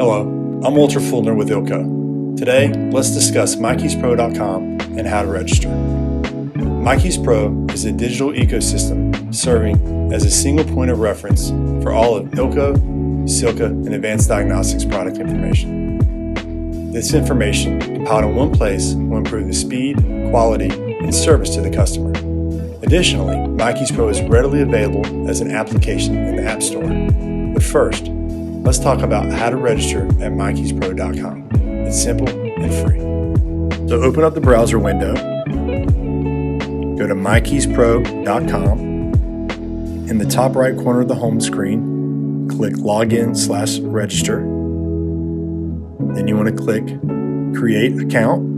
Hello, I'm Walter Fulner with ILCO. Today, let's discuss MYKEYSPro.com and how to register. MYKEYS Pro is a digital ecosystem serving as a single point of reference for all of ILCO, SILCA, and Advanced Diagnostics product information. This information, compiled in one place, will improve the speed, quality, and service to the customer. Additionally, MYKEYS Pro is readily available as an application in the App Store. But first, let's talk about how to register at MYKEYSPro.com. It's simple and free. So open up the browser window, go to MYKEYSPro.com. In the top right corner of the home screen, click Login/Register. Then you want to click Create Account.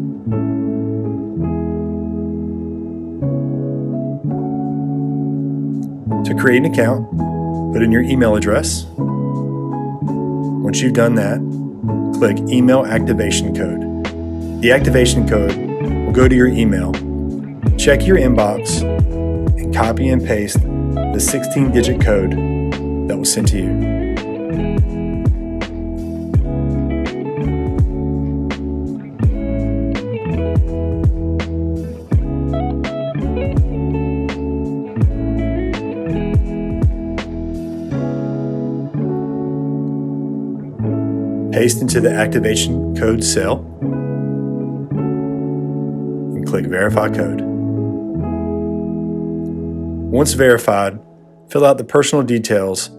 To create an account, put in your email address. Once you've done that, click Email Activation Code. The activation code will go to your email. Check your inbox and copy and paste the 16-digit code that was sent to you. Paste into the activation code cell and click Verify Code. Once verified, fill out the personal details.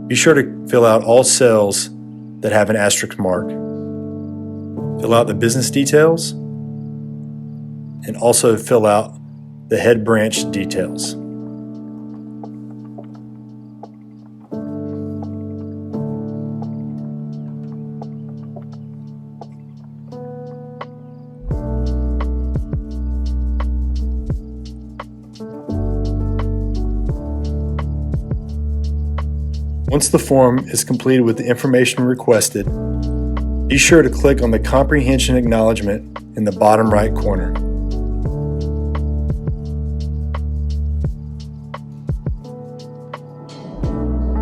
Be sure to fill out all cells that have an asterisk mark. Fill out the business details and also fill out the head branch details. Once the form is completed with the information requested, be sure to click on the Comprehension Acknowledgement in the bottom right corner.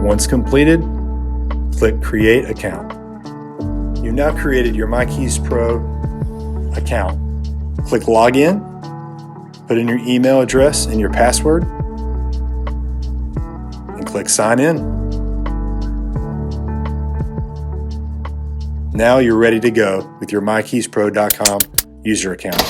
Once completed, click Create Account. You've now created your MYKEYS Pro account. Click Login, put in your email address and your password, and click Sign In. Now you're ready to go with your MYKEYSPro.com user account.